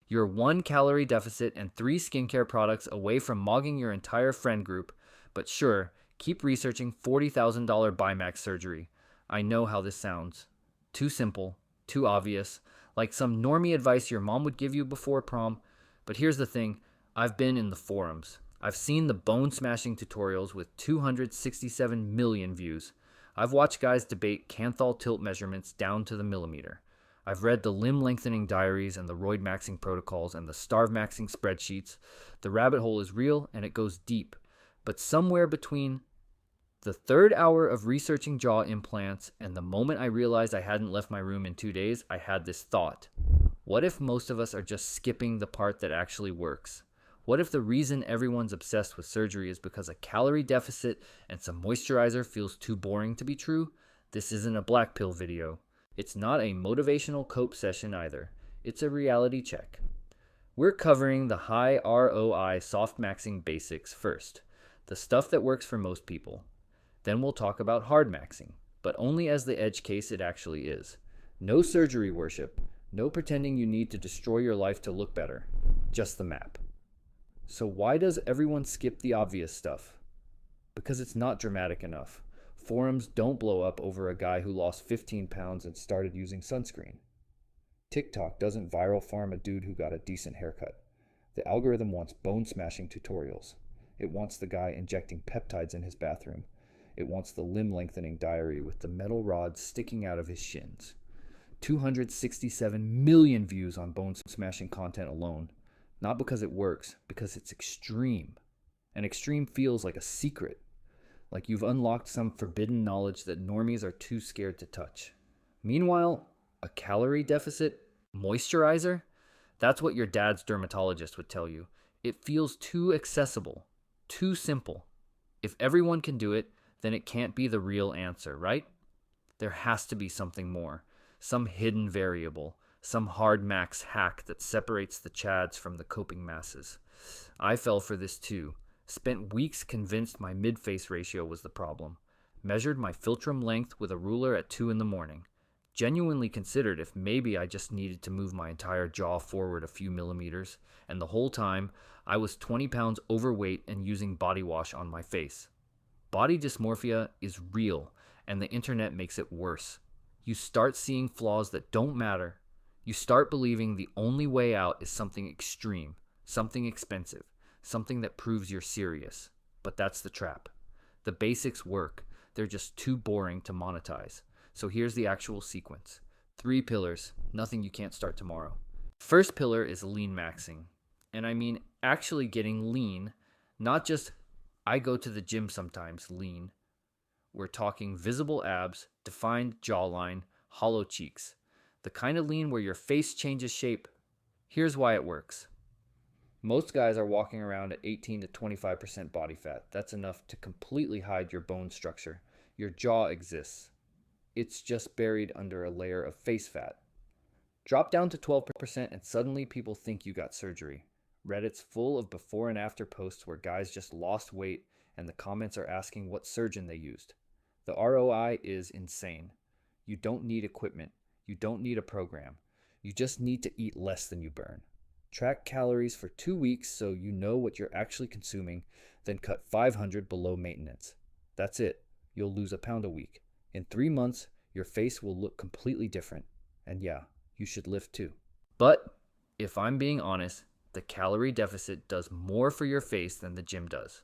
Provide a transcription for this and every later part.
You're 1 calorie deficit and 3 skincare products away from mogging your entire friend group. But sure, keep researching $40,000 Bimax surgery. I know how this sounds. Too simple, too obvious, like some normie advice your mom would give you before prom. But here's the thing, I've been in the forums. I've seen the bone smashing tutorials with 267 million views. I've watched guys debate Canthal tilt measurements down to the millimeter. I've read the limb lengthening diaries and the roid maxing protocols and the starve maxing spreadsheets. The rabbit hole is real and it goes deep. But somewhere between the third hour of researching jaw implants and the moment I realized I hadn't left my room in 2 days, I had this thought. What if most of us are just skipping the part that actually works? What if the reason everyone's obsessed with surgery is because a calorie deficit and some moisturizer feels too boring to be true? This isn't a black pill video. It's not a motivational cope session either. It's a reality check. We're covering the high ROI soft maxing basics first, the stuff that works for most people. Then we'll talk about hard maxing, but only as the edge case it actually is. No surgery worship, no pretending you need to destroy your life to look better, just the map. So why does everyone skip the obvious stuff? Because it's not dramatic enough. Forums don't blow up over a guy who lost 15 pounds and started using sunscreen. TikTok doesn't viral farm a dude who got a decent haircut. The algorithm wants bone smashing tutorials. It wants the guy injecting peptides in his bathroom. It wants the limb lengthening diary with the metal rods sticking out of his shins. 267 million views on bone smashing content alone. Not because it works, because it's extreme. And extreme feels like a secret. Like you've unlocked some forbidden knowledge that normies are too scared to touch. Meanwhile, a calorie deficit moisturizer? That's what your dad's dermatologist would tell you. It feels too accessible, too simple. If everyone can do it, then it can't be the real answer, right? There has to be something more, some hidden variable, some hard max hack that separates the chads from the coping masses. I fell for this too. Spent weeks convinced my mid-face ratio was the problem. Measured my philtrum length with a ruler at 2 in the morning. Genuinely considered if maybe I just needed to move my entire jaw forward a few millimeters, and the whole time I was 20 pounds overweight and using body wash on my face. Body dysmorphia is real, and the internet makes it worse. You start seeing flaws that don't matter. You start believing the only way out is something extreme, something expensive, something that proves you're serious. But that's the trap. The basics work. They're just too boring to monetize. So here's the actual sequence. 3 pillars, nothing you can't start tomorrow. First pillar is lean maxing. And I mean actually getting lean, not just I go to the gym sometimes lean. We're talking visible abs, defined jawline, hollow cheeks. The kind of lean where your face changes shape. Here's why it works. Most guys are walking around at 18 to 25% body fat. That's enough to completely hide your bone structure. Your jaw exists. It's just buried under a layer of face fat. Drop down to 12% and suddenly people think you got surgery. Reddit's full of before and after posts where guys just lost weight and the comments are asking what surgeon they used. The ROI is insane. You don't need equipment. You don't need a program. You just need to eat less than you burn. Track calories for 2 weeks so you know what you're actually consuming, then cut 500 below maintenance. That's it. You'll lose a pound a week. In 3 months, your face will look completely different. And yeah, you should lift too. But if I'm being honest, the calorie deficit does more for your face than the gym does.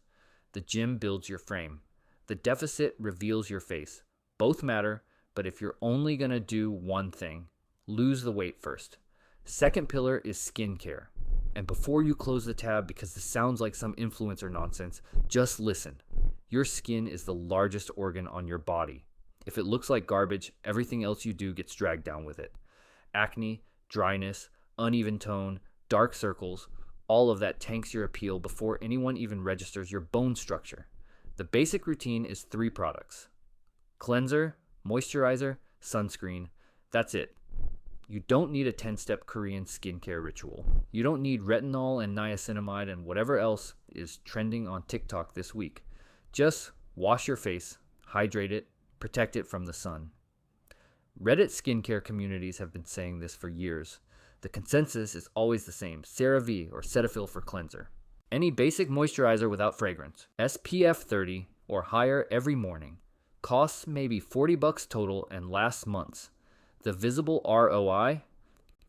The gym builds your frame. The deficit reveals your face. Both matter, but if you're only going to do one thing, lose the weight first. Second pillar is skincare. And before you close the tab, because this sounds like some influencer nonsense, just listen. Your skin is the largest organ on your body. If it looks like garbage, everything else you do gets dragged down with it. Acne, dryness, uneven tone, dark circles, all of that tanks your appeal before anyone even registers your bone structure. The basic routine is 3 products. Cleanser, moisturizer, sunscreen. That's it. You don't need a 10-step Korean skincare ritual. You don't need retinol and niacinamide and whatever else is trending on TikTok this week. Just wash your face, hydrate it, protect it from the sun. Reddit skincare communities have been saying this for years. The consensus is always the same: CeraVe or Cetaphil for cleanser. Any basic moisturizer without fragrance, SPF 30 or higher every morning. Costs maybe $40 total and lasts months. The visible ROI?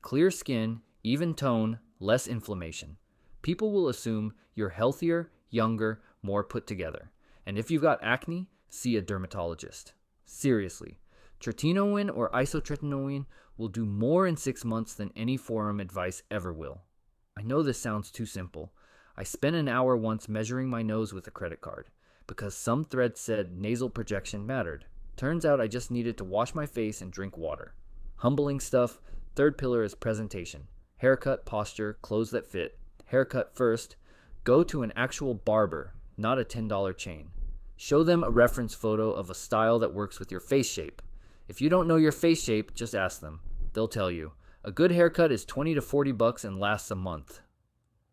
Clear skin, even tone, less inflammation. People will assume you're healthier, younger, more put together. And if you've got acne, see a dermatologist. Seriously, tretinoin or isotretinoin will do more in 6 months than any forum advice ever will. I know this sounds too simple. I spent an hour once measuring my nose with a credit card because some thread said nasal projection mattered. Turns out I just needed to wash my face and drink water. Humbling stuff. Third pillar is presentation. Haircut, posture, clothes that fit. Haircut first. Go to an actual barber, not a $10 chain. Show them a reference photo of a style that works with your face shape. If you don't know your face shape, just ask them. They'll tell you. A good haircut is $20 to $40 and lasts a month.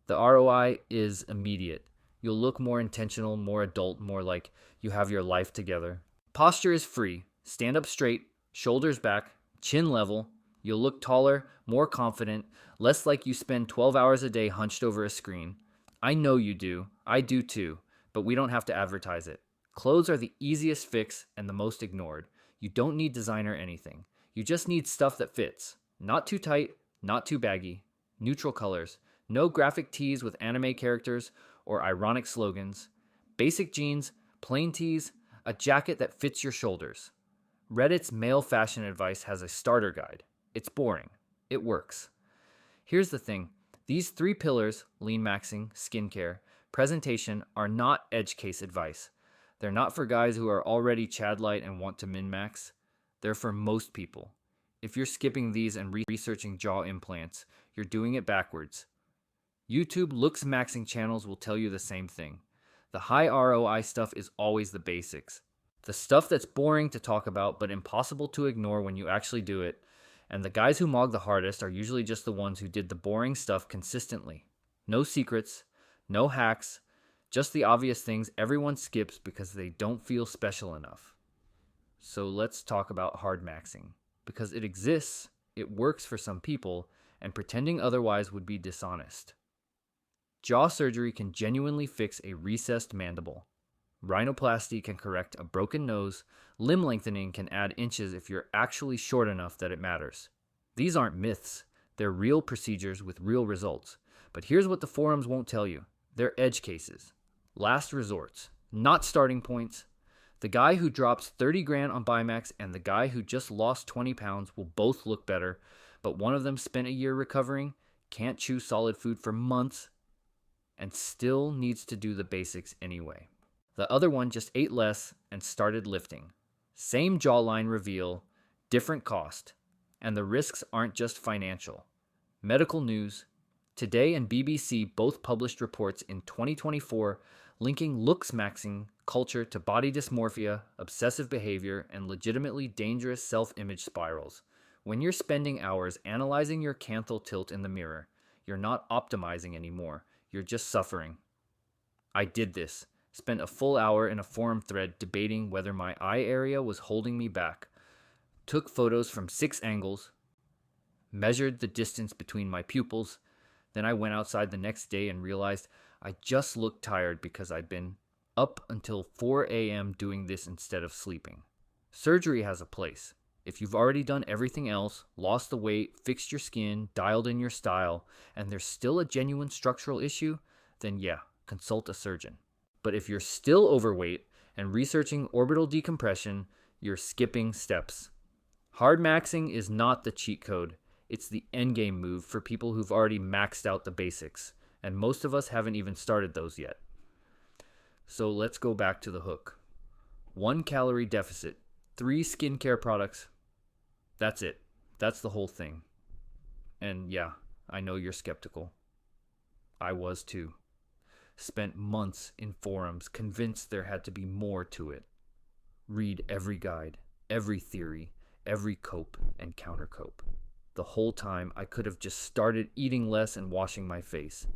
The ROI is immediate. You'll look more intentional, more adult, more like you have your life together. Posture is free. Stand up straight, shoulders back, chin level. You'll look taller, more confident, less like you spend 12 hours a day hunched over a screen. I know you do. I do too. But we don't have to advertise it. Clothes are the easiest fix and the most ignored. You don't need designer anything. You just need stuff that fits. Not too tight, not too baggy. Neutral colors. No graphic tees with anime characters or ironic slogans. Basic jeans, plain tees, a jacket that fits your shoulders. Reddit's male fashion advice has a starter guide. It's boring. It works. Here's the thing. These 3 pillars, lean maxing, skincare, presentation, are not edge case advice. They're not for guys who are already Chad light and want to min-max. They're for most people. If you're skipping these and researching jaw implants, you're doing it backwards. YouTube looks maxing channels will tell you the same thing. The high ROI stuff is always the basics. The stuff that's boring to talk about but impossible to ignore when you actually do it. And the guys who mog the hardest are usually just the ones who did the boring stuff consistently. No secrets, no hacks, just the obvious things everyone skips because they don't feel special enough. So let's talk about hard maxing. Because it exists, it works for some people, and pretending otherwise would be dishonest. Jaw surgery can genuinely fix a recessed mandible. Rhinoplasty can correct a broken nose. Limb lengthening can add inches if you're actually short enough that it matters. These aren't myths. They're real procedures with real results. But here's what the forums won't tell you. They're edge cases. Last resorts. Not starting points. The guy who drops 30 grand on Bimax and the guy who just lost 20 pounds will both look better, but one of them spent a year recovering, can't chew solid food for months, and still needs to do the basics anyway. The other one just ate less and started lifting. Same jawline reveal, different cost. And the risks aren't just financial. Medical news. Today and BBC both published reports in 2024 linking looks maxing culture to body dysmorphia, obsessive behavior, and legitimately dangerous self-image spirals. When you're spending hours analyzing your canthal tilt in the mirror, you're not optimizing anymore. You're just suffering. I did this. Spent a full hour in a forum thread debating whether my eye area was holding me back. Took photos from 6 angles. Measured the distance between my pupils. Then I went outside the next day and realized I just looked tired because I'd been up until 4 a.m. doing this instead of sleeping. Surgery has a place. If you've already done everything else, lost the weight, fixed your skin, dialed in your style, and there's still a genuine structural issue, then yeah, consult a surgeon. But if you're still overweight and researching orbital decompression, you're skipping steps. Hard maxing is not the cheat code. It's the endgame move for people who've already maxed out the basics, and most of us haven't even started those yet. So let's go back to the hook. 1 calorie deficit, 3 skincare products. That's it. That's the whole thing. And yeah, I know you're skeptical. I was too. Spent months in forums convinced there had to be more to it. Read every guide, every theory, every cope and counter-cope. The whole time I could have just started eating less and washing my face.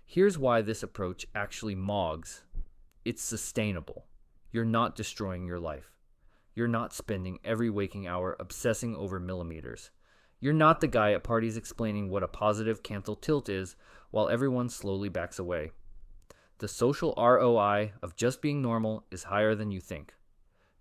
Here's why this approach actually mogs. It's sustainable. You're not destroying your life. You're not spending every waking hour obsessing over millimeters. You're not the guy at parties explaining what a positive canthal tilt is while everyone slowly backs away. The social ROI of just being normal is higher than you think.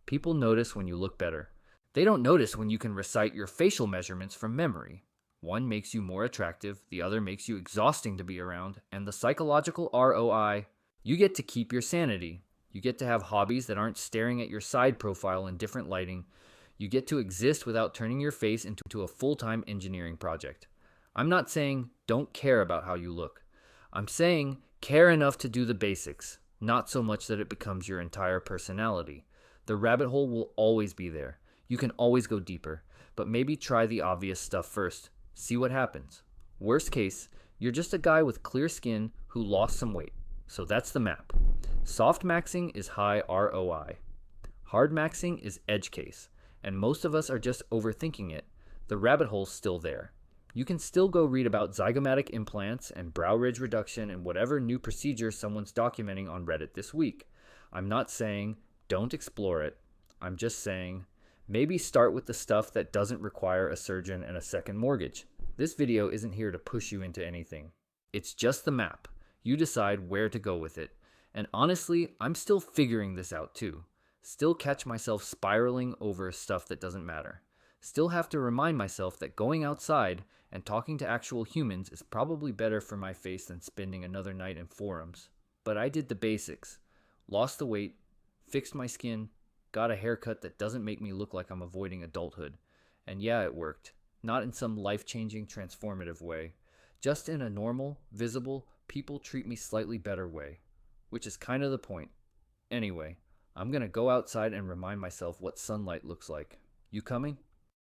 People notice when you look better. They don't notice when you can recite your facial measurements from memory. One makes you more attractive, the other makes you exhausting to be around, and the psychological ROI, you get to keep your sanity. You get to have hobbies that aren't staring at your side profile in different lighting. You get to exist without turning your face into a full-time engineering project. I'm not saying don't care about how you look. I'm saying care enough to do the basics, not so much that it becomes your entire personality. The rabbit hole will always be there. You can always go deeper, but maybe try the obvious stuff first. See what happens. Worst case, you're just a guy with clear skin who lost some weight. So that's the map. Soft maxing is high ROI. Hard maxing is edge case, and most of us are just overthinking it. The rabbit hole's still there. You can still go read about zygomatic implants and brow ridge reduction and whatever new procedure someone's documenting on Reddit this week. I'm not saying don't explore it. I'm just saying maybe start with the stuff that doesn't require a surgeon and a second mortgage. This video isn't here to push you into anything. It's just the map. You decide where to go with it. And honestly, I'm still figuring this out too. Still catch myself spiraling over stuff that doesn't matter. Still have to remind myself that going outside and talking to actual humans is probably better for my face than spending another night in forums. But I did the basics. Lost the weight, fixed my skin, got a haircut that doesn't make me look like I'm avoiding adulthood. And yeah, it worked. Not in some life-changing, transformative way. Just in a normal, visible, people treat me slightly better way. Which is kind of the point. Anyway, I'm gonna go outside and remind myself what sunlight looks like. You coming?